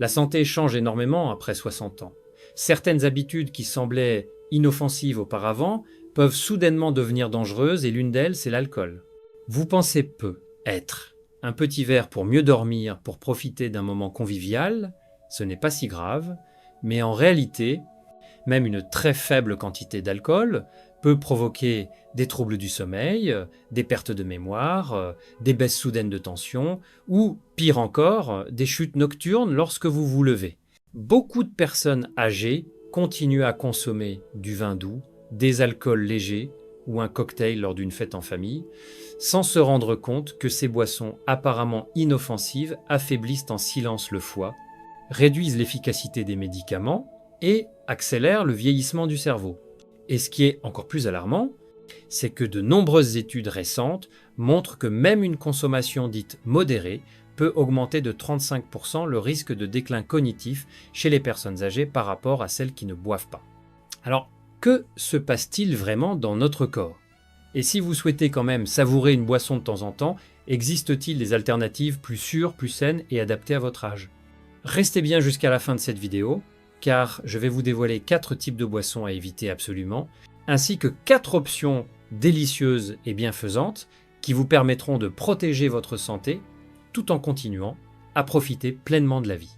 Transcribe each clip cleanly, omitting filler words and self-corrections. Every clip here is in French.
La santé change énormément après 60 ans. Certaines habitudes qui semblaient inoffensives auparavant peuvent soudainement devenir dangereuses et l'une d'elles, c'est l'alcool. Vous pensez peu être un petit verre pour mieux dormir, pour profiter d'un moment convivial, ce n'est pas si grave, mais en réalité, même une très faible quantité d'alcool peut provoquer des troubles du sommeil, des pertes de mémoire, des baisses soudaines de tension ou, pire encore, des chutes nocturnes lorsque vous vous levez. Beaucoup de personnes âgées continuent à consommer du vin doux, des alcools légers ou un cocktail lors d'une fête en famille, sans se rendre compte que ces boissons apparemment inoffensives affaiblissent en silence le foie, réduisent l'efficacité des médicaments et accélèrent le vieillissement du cerveau. Et ce qui est encore plus alarmant, c'est que de nombreuses études récentes montrent que même une consommation dite modérée peut augmenter de 35% le risque de déclin cognitif chez les personnes âgées par rapport à celles qui ne boivent pas. Alors, que se passe-t-il vraiment dans notre corps? Et si vous souhaitez quand même savourer une boisson de temps en temps, existe-t-il des alternatives plus sûres, plus saines et adaptées à votre âge? Restez bien jusqu'à la fin de cette vidéo, car je vais vous dévoiler 4 types de boissons à éviter absolument, ainsi que 4 options délicieuses et bienfaisantes qui vous permettront de protéger votre santé tout en continuant à profiter pleinement de la vie.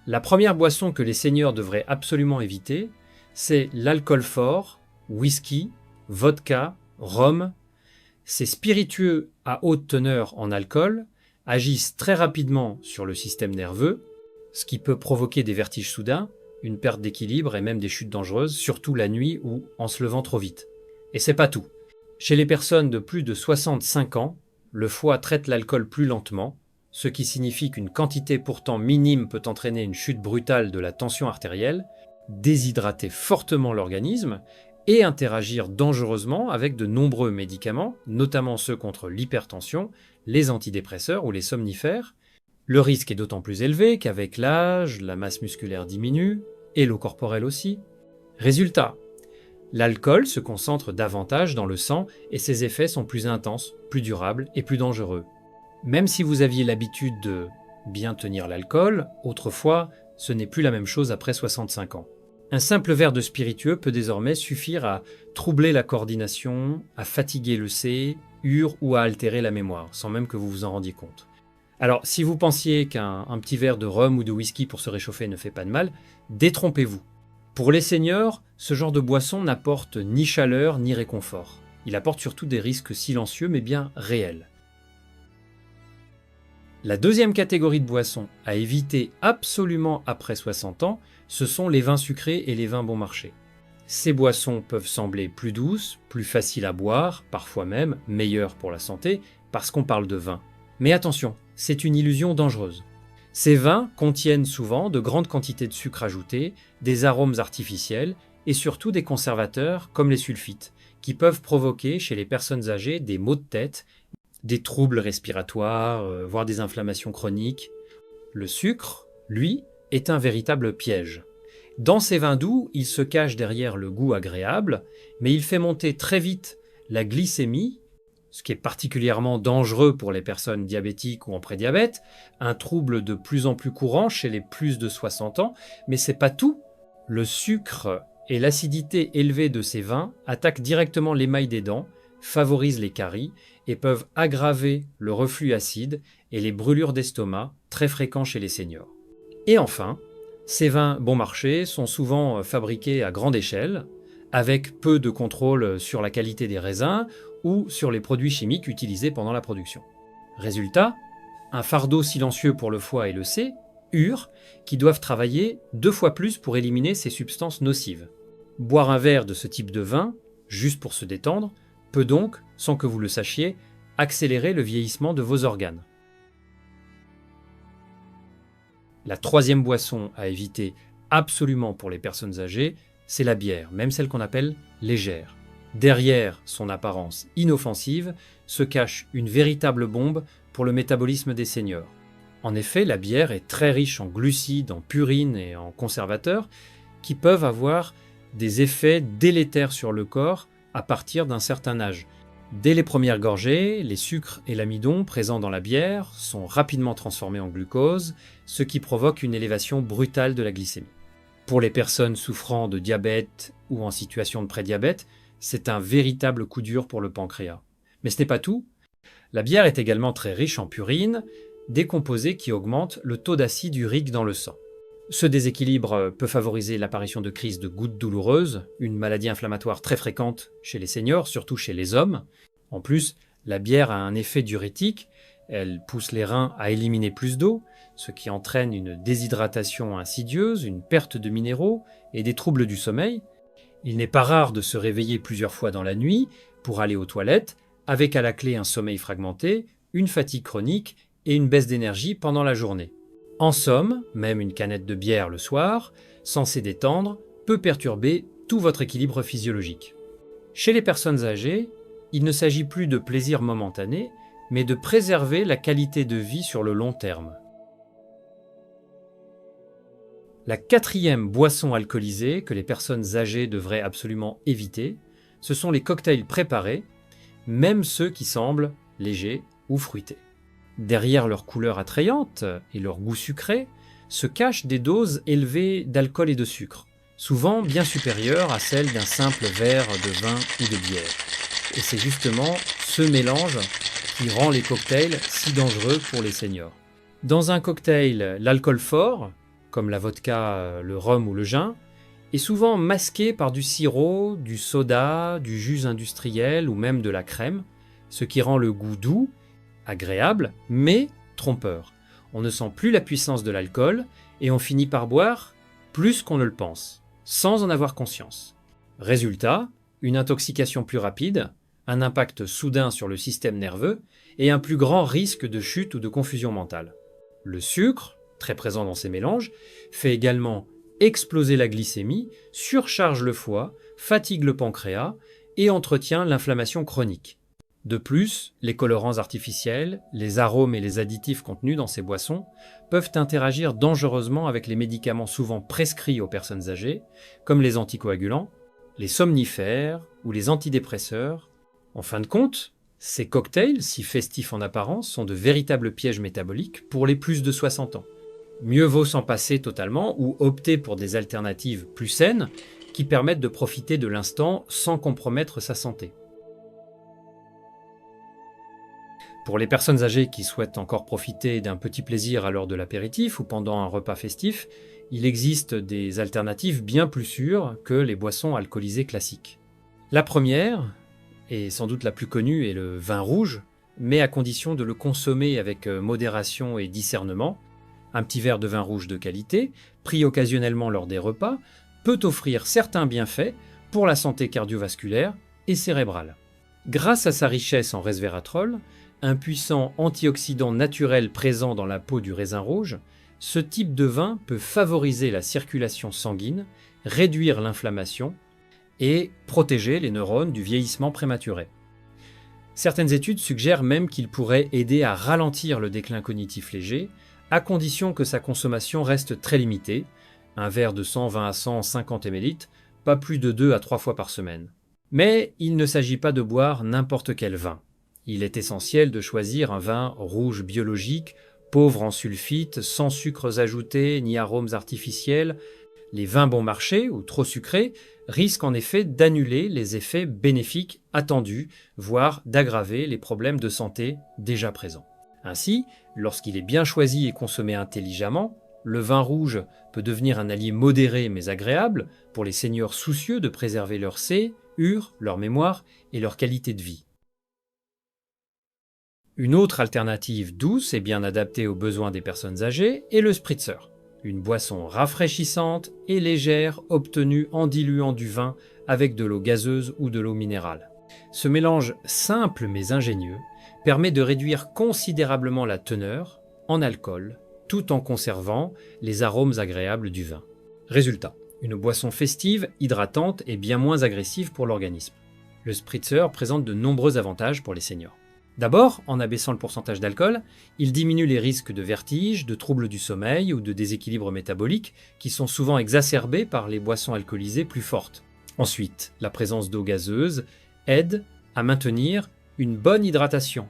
La première boisson que les seniors devraient absolument éviter, c'est l'alcool fort, whisky, vodka, rhum. Ces spiritueux à haute teneur en alcool agissent très rapidement sur le système nerveux, ce qui peut provoquer des vertiges soudains, une perte d'équilibre et même des chutes dangereuses, surtout la nuit ou en se levant trop vite. Et c'est pas tout. Chez les personnes de plus de 65 ans, le foie traite l'alcool plus lentement, ce qui signifie qu'une quantité pourtant minime peut entraîner une chute brutale de la tension artérielle, déshydrater fortement l'organisme et interagir dangereusement avec de nombreux médicaments, notamment ceux contre l'hypertension, les antidépresseurs ou les somnifères. Le risque est d'autant plus élevé qu'avec l'âge, la masse musculaire diminue, et l'eau corporelle aussi. Résultat, l'alcool se concentre davantage dans le sang et ses effets sont plus intenses, plus durables et plus dangereux. Même si vous aviez l'habitude de bien tenir l'alcool, autrefois, ce n'est plus la même chose après 65 ans. Un simple verre de spiritueux peut désormais suffire à troubler la coordination, à fatiguer le ou à altérer la mémoire, sans même que vous vous en rendiez compte. Alors, si vous pensiez qu'un petit verre de rhum ou de whisky pour se réchauffer ne fait pas de mal, détrompez-vous. Pour les seniors, ce genre de boisson n'apporte ni chaleur ni réconfort. Il apporte surtout des risques silencieux mais bien réels. La deuxième catégorie de boissons à éviter absolument après 60 ans, ce sont les vins sucrés et les vins bon marché. Ces boissons peuvent sembler plus douces, plus faciles à boire, parfois même meilleures pour la santé, parce qu'on parle de vin. Mais attention, c'est une illusion dangereuse. Ces vins contiennent souvent de grandes quantités de sucre ajouté, des arômes artificiels et surtout des conservateurs comme les sulfites, qui peuvent provoquer chez les personnes âgées des maux de tête, des troubles respiratoires, voire des inflammations chroniques. Le sucre, lui, est un véritable piège. Dans ces vins doux, il se cache derrière le goût agréable, mais il fait monter très vite la glycémie, ce qui est particulièrement dangereux pour les personnes diabétiques ou en prédiabète, un trouble de plus en plus courant chez les plus de 60 ans, mais c'est pas tout. Le sucre et l'acidité élevée de ces vins attaquent directement l'émail des dents, favorisent les caries et peuvent aggraver le reflux acide et les brûlures d'estomac, très fréquents chez les seniors. Et enfin, ces vins bon marché sont souvent fabriqués à grande échelle, avec peu de contrôle sur la qualité des raisins ou sur les produits chimiques utilisés pendant la production. Résultat, un fardeau silencieux pour le foie et le qui doivent travailler 2 fois plus pour éliminer ces substances nocives. Boire un verre de ce type de vin, juste pour se détendre, peut donc, sans que vous le sachiez, accélérer le vieillissement de vos organes. La troisième boisson à éviter absolument pour les personnes âgées, c'est la bière, même celle qu'on appelle légère. Derrière son apparence inoffensive se cache une véritable bombe pour le métabolisme des seniors. En effet, la bière est très riche en glucides, en purines et en conservateurs qui peuvent avoir des effets délétères sur le corps à partir d'un certain âge. Dès les premières gorgées, les sucres et l'amidon présents dans la bière sont rapidement transformés en glucose, ce qui provoque une élévation brutale de la glycémie. Pour les personnes souffrant de diabète ou en situation de prédiabète, c'est un véritable coup dur pour le pancréas. Mais ce n'est pas tout. La bière est également très riche en purine, des composés qui augmentent le taux d'acide urique dans le sang. Ce déséquilibre peut favoriser l'apparition de crises de gouttes douloureuses, une maladie inflammatoire très fréquente chez les seniors, surtout chez les hommes. En plus, la bière a un effet diurétique, elle pousse les reins à éliminer plus d'eau, ce qui entraîne une déshydratation insidieuse, une perte de minéraux et des troubles du sommeil. Il n'est pas rare de se réveiller plusieurs fois dans la nuit pour aller aux toilettes, avec à la clé un sommeil fragmenté, une fatigue chronique et une baisse d'énergie pendant la journée. En somme, même une canette de bière le soir, censée détendre, peut perturber tout votre équilibre physiologique. Chez les personnes âgées, il ne s'agit plus de plaisir momentané, mais de préserver la qualité de vie sur le long terme. La quatrième boisson alcoolisée que les personnes âgées devraient absolument éviter, ce sont les cocktails préparés, même ceux qui semblent légers ou fruités. Derrière leur couleur attrayante et leur goût sucré, se cachent des doses élevées d'alcool et de sucre, souvent bien supérieures à celles d'un simple verre de vin ou de bière. Et c'est justement ce mélange qui rend les cocktails si dangereux pour les seniors. Dans un cocktail, l'alcool fort, comme la vodka, le rhum ou le gin, est souvent masqué par du sirop, du soda, du jus industriel ou même de la crème, ce qui rend le goût doux, agréable, mais trompeur. On ne sent plus la puissance de l'alcool et on finit par boire plus qu'on ne le pense, sans en avoir conscience. Résultat, une intoxication plus rapide, un impact soudain sur le système nerveux et un plus grand risque de chute ou de confusion mentale. Le sucre, très présent dans ces mélanges, fait également exploser la glycémie, surcharge le foie, fatigue le pancréas et entretient l'inflammation chronique. De plus, les colorants artificiels, les arômes et les additifs contenus dans ces boissons peuvent interagir dangereusement avec les médicaments souvent prescrits aux personnes âgées, comme les anticoagulants, les somnifères ou les antidépresseurs. En fin de compte, ces cocktails, si festifs en apparence, sont de véritables pièges métaboliques pour les plus de 60 ans. Mieux vaut s'en passer totalement ou opter pour des alternatives plus saines qui permettent de profiter de l'instant sans compromettre sa santé. Pour les personnes âgées qui souhaitent encore profiter d'un petit plaisir à l'heure de l'apéritif ou pendant un repas festif, il existe des alternatives bien plus sûres que les boissons alcoolisées classiques. La première, et sans doute la plus connue, est le vin rouge, mais à condition de le consommer avec modération et discernement. Un petit verre de vin rouge de qualité, pris occasionnellement lors des repas, peut offrir certains bienfaits pour la santé cardiovasculaire et cérébrale. Grâce à sa richesse en resveratrol, un puissant antioxydant naturel présent dans la peau du raisin rouge, ce type de vin peut favoriser la circulation sanguine, réduire l'inflammation et protéger les neurones du vieillissement prématuré. Certaines études suggèrent même qu'il pourrait aider à ralentir le déclin cognitif léger, à condition que sa consommation reste très limitée, un verre de 120 à 150 ml, pas plus de 2 à 3 fois par semaine. Mais il ne s'agit pas de boire n'importe quel vin. Il est essentiel de choisir un vin rouge biologique, pauvre en sulfite, sans sucres ajoutés ni arômes artificiels. Les vins bon marché ou trop sucrés risquent en effet d'annuler les effets bénéfiques attendus, voire d'aggraver les problèmes de santé déjà présents. Ainsi, lorsqu'il est bien choisi et consommé intelligemment, le vin rouge peut devenir un allié modéré mais agréable pour les seniors soucieux de préserver leur leur mémoire et leur qualité de vie. Une autre alternative douce et bien adaptée aux besoins des personnes âgées est le spritzer, une boisson rafraîchissante et légère obtenue en diluant du vin avec de l'eau gazeuse ou de l'eau minérale. Ce mélange simple mais ingénieux permet de réduire considérablement la teneur en alcool tout en conservant les arômes agréables du vin. Résultat, une boisson festive, hydratante et bien moins agressive pour l'organisme. Le spritzer présente de nombreux avantages pour les seniors. D'abord, en abaissant le pourcentage d'alcool, il diminue les risques de vertige, de troubles du sommeil ou de déséquilibre métabolique qui sont souvent exacerbés par les boissons alcoolisées plus fortes. Ensuite, la présence d'eau gazeuse aide à maintenir une bonne hydratation,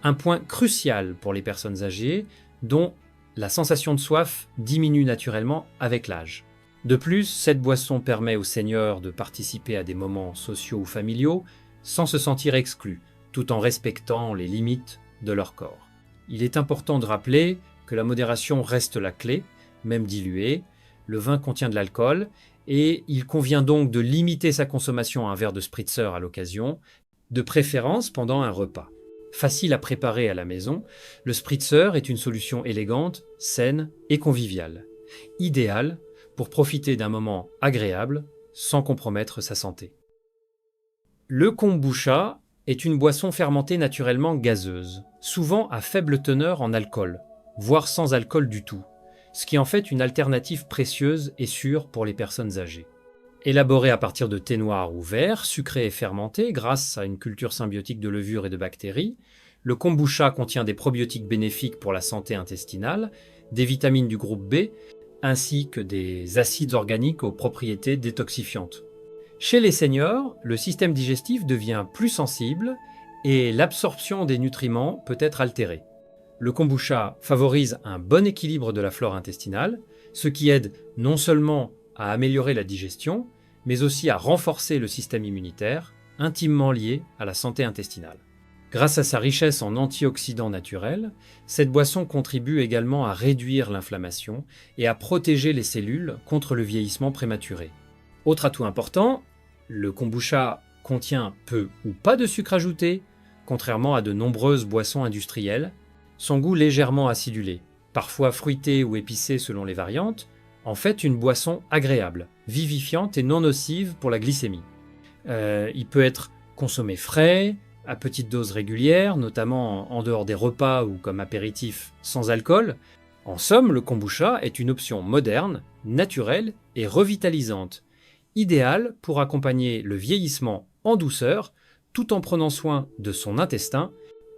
un point crucial pour les personnes âgées dont la sensation de soif diminue naturellement avec l'âge. De plus, cette boisson permet aux seniors de participer à des moments sociaux ou familiaux sans se sentir exclus, tout en respectant les limites de leur corps. Il est important de rappeler que la modération reste la clé, même diluée. Le vin contient de l'alcool et il convient donc de limiter sa consommation à un verre de spritzer à l'occasion, de préférence pendant un repas. Facile à préparer à la maison, le spritzer est une solution élégante, saine et conviviale, idéale pour profiter d'un moment agréable sans compromettre sa santé. Le kombucha est une boisson fermentée naturellement gazeuse, souvent à faible teneur en alcool, voire sans alcool du tout, ce qui en fait une alternative précieuse et sûre pour les personnes âgées. Élaboré à partir de thé noir ou vert, sucré et fermenté grâce à une culture symbiotique de levures et de bactéries, le kombucha contient des probiotiques bénéfiques pour la santé intestinale, des vitamines du groupe B, ainsi que des acides organiques aux propriétés détoxifiantes. Chez les seniors, le système digestif devient plus sensible et l'absorption des nutriments peut être altérée. Le kombucha favorise un bon équilibre de la flore intestinale, ce qui aide non seulement à améliorer la digestion, mais aussi à renforcer le système immunitaire, intimement lié à la santé intestinale. Grâce à sa richesse en antioxydants naturels, cette boisson contribue également à réduire l'inflammation et à protéger les cellules contre le vieillissement prématuré. Autre atout important, le kombucha contient peu ou pas de sucre ajouté, contrairement à de nombreuses boissons industrielles. Son goût légèrement acidulé, parfois fruité ou épicé selon les variantes, en fait une boisson agréable, vivifiante et non nocive pour la glycémie. Il peut être consommé frais, à petites doses régulières, notamment en dehors des repas ou comme apéritif sans alcool. En somme, le kombucha est une option moderne, naturelle et revitalisante, idéale pour accompagner le vieillissement en douceur, tout en prenant soin de son intestin,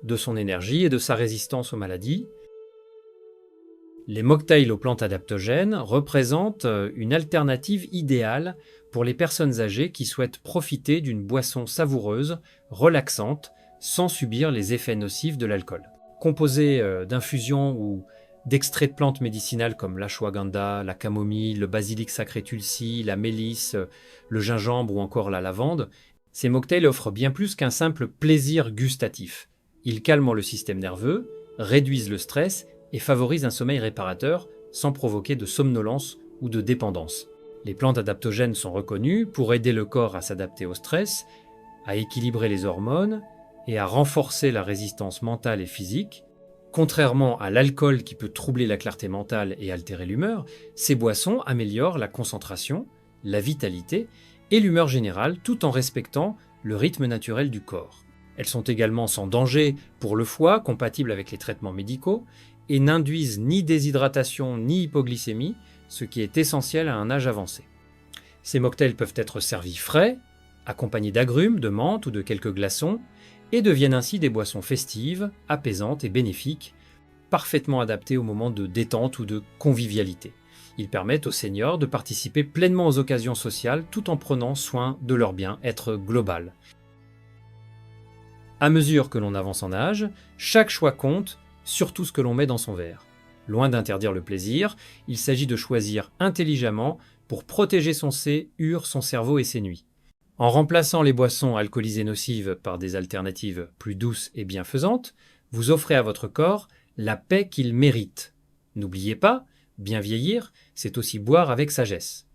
de son énergie et de sa résistance aux maladies. Les mocktails aux plantes adaptogènes représentent une alternative idéale pour les personnes âgées qui souhaitent profiter d'une boisson savoureuse, relaxante, sans subir les effets nocifs de l'alcool. Composés d'infusions ou d'extraits de plantes médicinales comme l'ashwagandha, la camomille, le basilic sacré tulsi, la mélisse, le gingembre ou encore la lavande, ces mocktails offrent bien plus qu'un simple plaisir gustatif. Ils calment le système nerveux, réduisent le stress et favorisent un sommeil réparateur sans provoquer de somnolence ou de dépendance. Les plantes adaptogènes sont reconnues pour aider le corps à s'adapter au stress, à équilibrer les hormones et à renforcer la résistance mentale et physique. Contrairement à l'alcool qui peut troubler la clarté mentale et altérer l'humeur, ces boissons améliorent la concentration, la vitalité et l'humeur générale tout en respectant le rythme naturel du corps. Elles sont également sans danger pour le foie, compatibles avec les traitements médicaux, et n'induisent ni déshydratation ni hypoglycémie, ce qui est essentiel à un âge avancé. Ces mocktails peuvent être servis frais, accompagnés d'agrumes, de menthe ou de quelques glaçons, et deviennent ainsi des boissons festives, apaisantes et bénéfiques, parfaitement adaptées aux moments de détente ou de convivialité. Ils permettent aux seniors de participer pleinement aux occasions sociales tout en prenant soin de leur bien-être global. À mesure que l'on avance en âge, chaque choix compte, surtout ce que l'on met dans son verre. Loin d'interdire le plaisir, il s'agit de choisir intelligemment pour protéger son son cerveau et ses nuits. En remplaçant les boissons alcoolisées nocives par des alternatives plus douces et bienfaisantes, vous offrez à votre corps la paix qu'il mérite. N'oubliez pas, bien vieillir, c'est aussi boire avec sagesse.